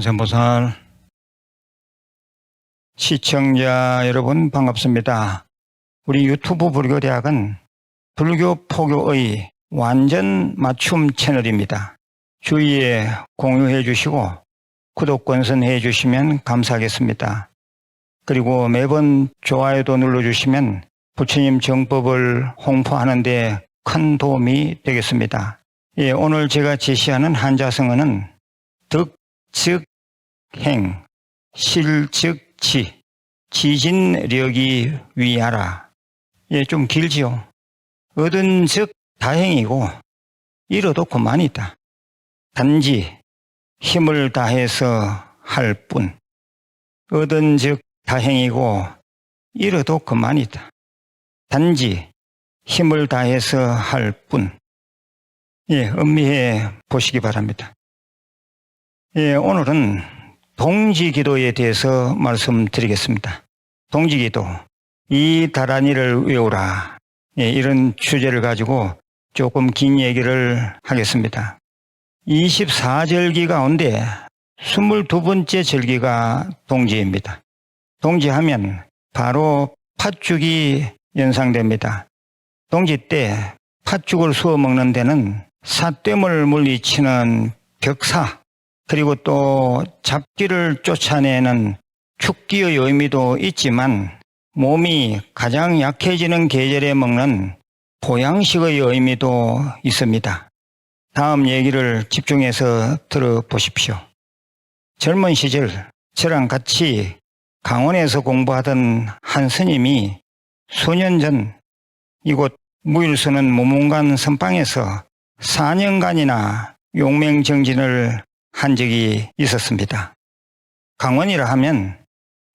관세음보살 시청자 여러분 반갑습니다. 우리 유튜브 불교대학은 불교 포교의 완전 맞춤 채널입니다. 주위에 공유해 주시고 구독 권선해 주시면 감사하겠습니다. 그리고 매번 좋아요도 눌러주시면 부처님 정법을 홍보하는 데 큰 도움이 되겠습니다. 오늘 제가 제시하는 한자성어는 득, 즉, 행, 실, 즉, 지, 지진력이 위하라. 좀 길지요. 얻은 즉 다행이고 잃어도 그만이다. 단지 힘을 다해서 할 뿐. 얻은 즉 다행이고 잃어도 그만이다. 단지 힘을 다해서 할 뿐. 음미해 보시기 바랍니다. 오늘은 동지기도에 대해서 말씀드리겠습니다. 동지기도, 이 다란이를 외우라. 이런 주제를 가지고 조금 긴 얘기를 하겠습니다. 24절기 가운데 22번째 절기가 동지입니다. 동지하면 바로 팥죽이 연상됩니다. 동지 때 팥죽을 수어 먹는 데는 사땜을 물리치는 벽사, 그리고 또 잡기를 쫓아내는 축기의 의미도 있지만 몸이 가장 약해지는 계절에 먹는 보양식의 의미도 있습니다. 다음 얘기를 집중해서 들어보십시오. 젊은 시절 저랑 같이 강원에서 공부하던 한 스님이 수년 전 이곳 무일선은 무문관 선방에서 4년간이나 용맹정진을 한 적이 있었습니다. 강원이라 하면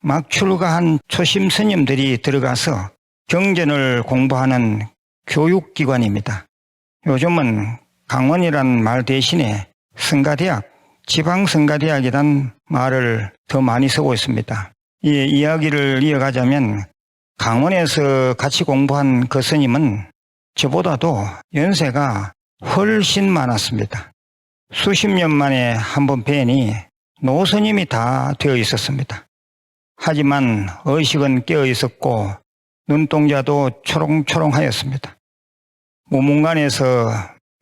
막 출가한 초심 스님들이 들어가서 경전을 공부하는 교육기관입니다. 요즘은 강원이란 말 대신에 성가대학, 지방성가대학이란 말을 더 많이 쓰고 있습니다. 이 이야기를 이어가자면 강원에서 같이 공부한 그 스님은 저보다도 연세가 훨씬 많았습니다. 수십 년 만에 한번 뵈니 노스님이 다 되어 있었습니다. 하지만 의식은 깨어 있었고 눈동자도 초롱초롱하였습니다. 무문관에서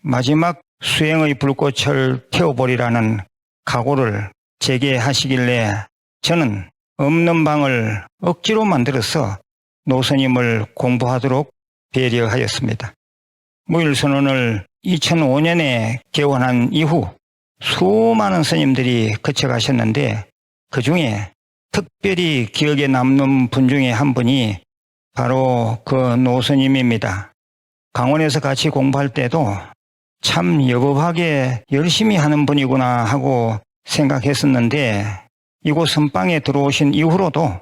마지막 수행의 불꽃을 태워버리라는 각오를 제게 하시길래 저는 없는 방을 억지로 만들어서 노스님을 공부하도록 배려하였습니다. 무일선언을 2005년에 개원한 이후 수많은 스님들이 거쳐가셨는데 그 중에 특별히 기억에 남는 분 중에 한 분이 바로 그 노스님입니다. 강원에서 같이 공부할 때도 참 여법하게 열심히 하는 분이구나 하고 생각했었는데 이곳 선방에 들어오신 이후로도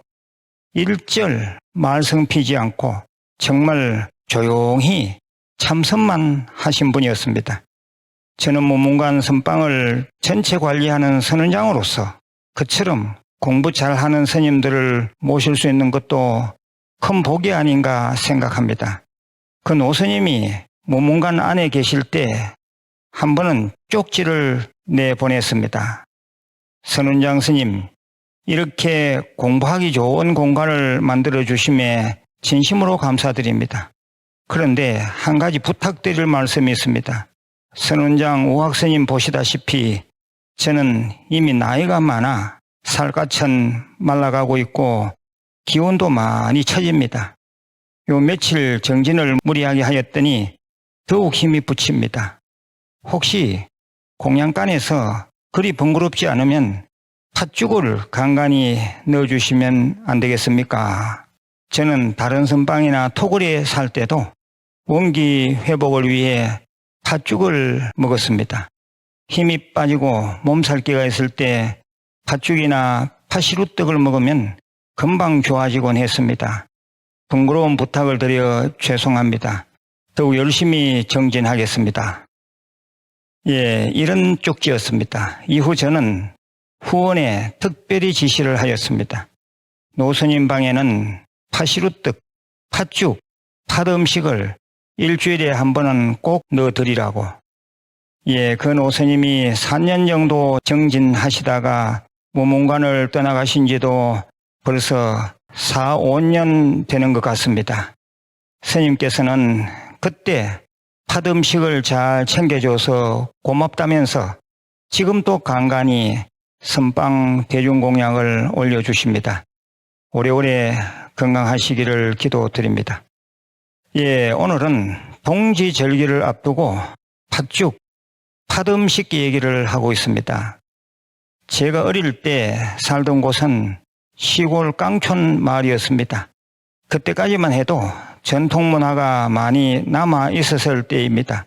일절 말썽 피지 않고 정말 조용히 참선만 하신 분이었습니다. 저는 무문관 선방을 전체 관리하는 선원장으로서 그처럼 공부 잘하는 스님들을 모실 수 있는 것도 큰 복이 아닌가 생각합니다. 그 노스님이 무문관 안에 계실 때 한 번은 쪽지를 내보냈습니다. 선원장 스님, 이렇게 공부하기 좋은 공간을 만들어 주심에 진심으로 감사드립니다. 그런데 한 가지 부탁드릴 말씀이 있습니다. 선원장 우학스님 보시다시피 저는 이미 나이가 많아 살갗은 말라가고 있고 기운도 많이 처집니다. 요 며칠 정진을 무리하게 하였더니 더욱 힘이 붙입니다. 혹시 공양간에서 그리 번거롭지 않으면 팥죽을 간간히 넣어주시면 안 되겠습니까? 저는 다른 선방이나 토굴에 살 때도 원기 회복을 위해 팥죽을 먹었습니다. 힘이 빠지고 몸살기가 있을 때 팥죽이나 파시루떡을 먹으면 금방 좋아지곤 했습니다. 번거로운 부탁을 드려 죄송합니다. 더욱 열심히 정진하겠습니다. 이런 쪽지였습니다. 이후 저는 후원에 특별히 지시를 하였습니다. 노스님 방에는 파시루떡, 팥죽, 팥음식을 일주일에 한 번은 꼭 넣어드리라고. 그 노스님이 4년 정도 정진하시다가 무문관을 떠나가신 지도 벌써 4, 5년 되는 것 같습니다. 스님께서는 그때 팥음식을 잘 챙겨줘서 고맙다면서 지금 또 간간히 선빵 대중공약을 올려주십니다. 오래오래 건강하시기를 기도드립니다. 예, 오늘은 동지절기를 앞두고 팥죽, 팥음식 얘기를 하고 있습니다. 제가 어릴 때 살던 곳은 시골 깡촌 마을이었습니다. 그때까지만 해도 전통 문화가 많이 남아 있었을 때입니다.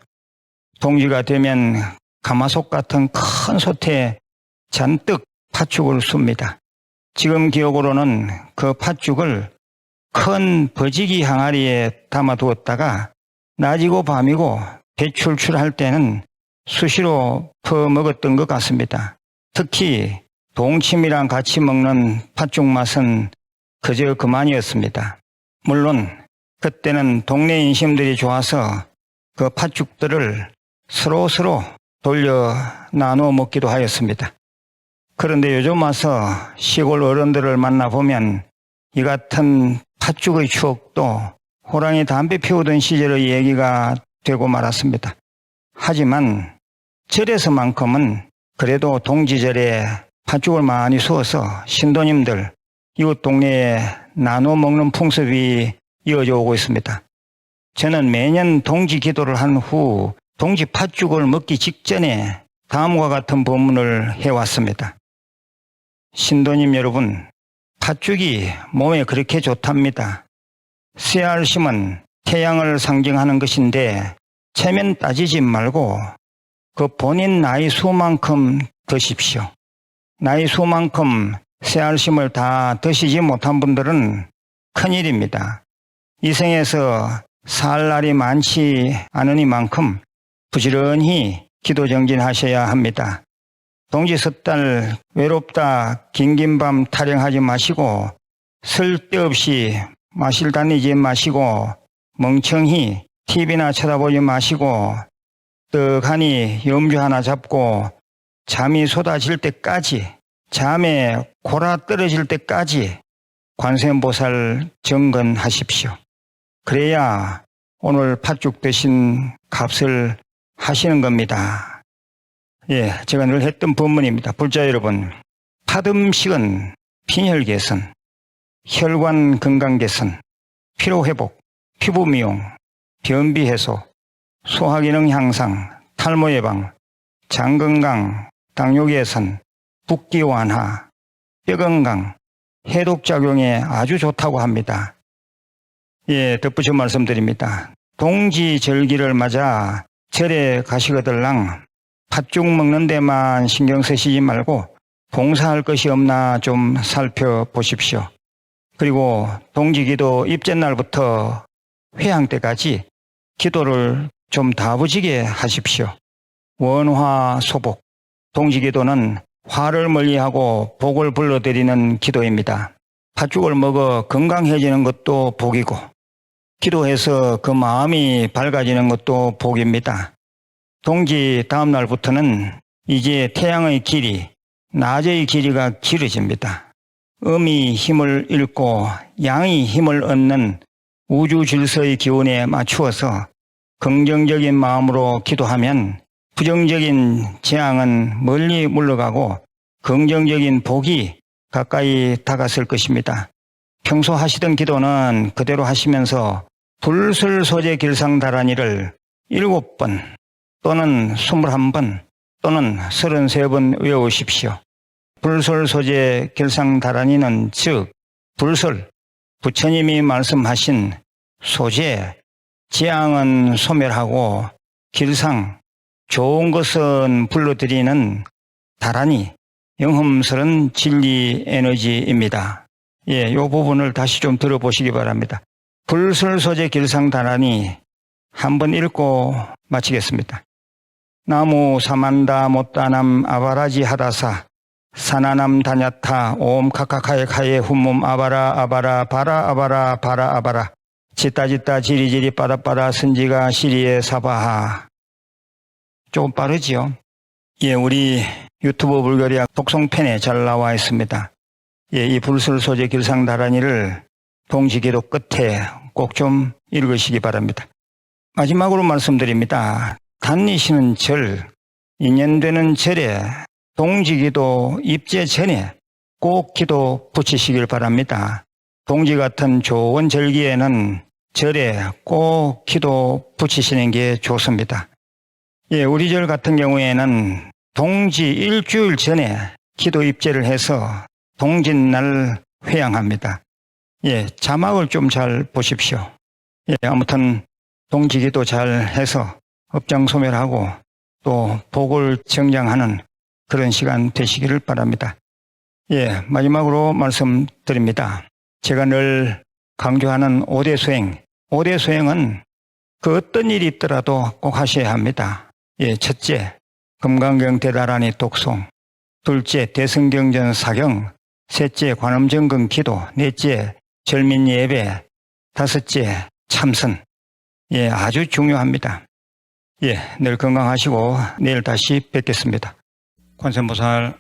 동지가 되면 가마솥 같은 큰 솥에 잔뜩 팥죽을 씁니다. 지금 기억으로는 그 팥죽을 큰 버지기 항아리에 담아두었다가 낮이고 밤이고 배출출할 때는 수시로 퍼먹었던 것 같습니다. 특히 동치미랑 같이 먹는 팥죽 맛은 그저 그만이었습니다. 물론 그때는 동네 인심들이 좋아서 그 팥죽들을 서로 돌려 나누어 먹기도 하였습니다. 그런데 요즘 와서 시골 어른들을 만나보면 이 같은 팥죽의 추억도 호랑이 담배 피우던 시절의 얘기가 되고 말았습니다. 하지만 절에서만큼은 그래도 동지절에 팥죽을 많이 쏘아서 신도님들, 이웃 동네에 나눠 먹는 풍습이 이어져 오고 있습니다. 저는 매년 동지 기도를 한 후 동지 팥죽을 먹기 직전에 다음과 같은 법문을 해왔습니다. 신도님 여러분, 팥죽이 몸에 그렇게 좋답니다. 씨알심은 태양을 상징하는 것인데 체면 따지지 말고 그 본인 나이 수만큼 드십시오. 나이 수만큼 씨알심을 다 드시지 못한 분들은 큰일입니다. 이 생에서 살 날이 많지 않으니만큼 부지런히 기도 정진하셔야 합니다. 동지 섣달 외롭다 긴긴 밤 타령하지 마시고 쓸데없이 마실 다니지 마시고 멍청히 TV나 쳐다보지 마시고 떡하니 염주 하나 잡고 잠이 쏟아질 때까지 잠에 골아 떨어질 때까지 관세음보살 정건하십시오. 그래야 오늘 팥죽 드신 값을 하시는 겁니다. 예, 제가 늘 했던 법문입니다. 불자 여러분, 팥음식은 빈혈 개선, 혈관 건강 개선, 피로 회복, 피부 미용, 변비 해소, 소화 기능 향상, 탈모 예방, 장 건강, 당뇨 개선, 붓기 완화, 뼈 건강, 해독 작용에 아주 좋다고 합니다. 예, 덧붙여 말씀드립니다. 동지절기를 맞아 절에 가시거들랑 팥죽 먹는 데만 신경 쓰시지 말고 봉사할 것이 없나 좀 살펴보십시오. 그리고 동지기도 입제날부터 회향 때까지 기도를 좀 다부지게 하십시오. 원화 소복, 동지기도는 화를 멀리하고 복을 불러들이는 기도입니다. 팥죽을 먹어 건강해지는 것도 복이고 기도해서 그 마음이 밝아지는 것도 복입니다. 동지 다음 날부터는 이제 태양의 길이, 낮의 길이가 길어집니다. 음이 힘을 잃고 양이 힘을 얻는 우주 질서의 기운에 맞추어서 긍정적인 마음으로 기도하면 부정적인 재앙은 멀리 물러가고 긍정적인 복이 가까이 다가설 것입니다. 평소 하시던 기도는 그대로 하시면서 불설소재 길상다라니를 7번 또는 21번 또는 33번 외우십시오. 불설소재 길상다라니는 즉 불설, 부처님이 말씀하신 소재, 재앙은 소멸하고 길상, 좋은 것은 불러들이는 다라니, 영험스런 진리 에너지입니다. 예, 이 부분을 다시 좀 들어보시기 바랍니다. 불설소재 길상다라니 한번 읽고 마치겠습니다. 나무 사만다 못다남 아바라지 하다사 사나남 다냐타 옴 카카카에 카에 훔몸 아바라 아바라 바라 아바라 바라 아바라 지따지따 지리지리 빠다빠다 선지가 시리에 사바하. 조금 빠르지요? 예, 우리 유튜브 불교리학 독송편에 잘 나와 있습니다. 예, 이 불설 소재 길상다란이를 동지기도 끝에 꼭 좀 읽으시기 바랍니다. 마지막으로 말씀드립니다. 다니시는 절, 인연되는 절에 동지기도 입제 전에 꼭 기도 붙이시길 바랍니다. 동지 같은 좋은 절기에는 절에 꼭 기도 붙이시는 게 좋습니다. 예, 우리 절 같은 경우에는 동지 일주일 전에 기도 입제를 해서 동짓날 회향합니다. 예, 자막을 좀 잘 보십시오. 예, 아무튼 동지기도 잘 해서 업장소멸하고 또 복을 정장하는 그런 시간 되시기를 바랍니다. 예, 마지막으로 말씀드립니다. 제가 늘 강조하는 5대 수행. 5대 수행은 그 어떤 일이 있더라도 꼭 하셔야 합니다. 예, 첫째, 금강경 대다란이 독송. 둘째, 대승경전 사경. 셋째, 관음정금 기도. 넷째, 절민 예배. 다섯째, 참선. 예, 아주 중요합니다. 예, 늘 건강하시고 내일 다시 뵙겠습니다. 관세음보살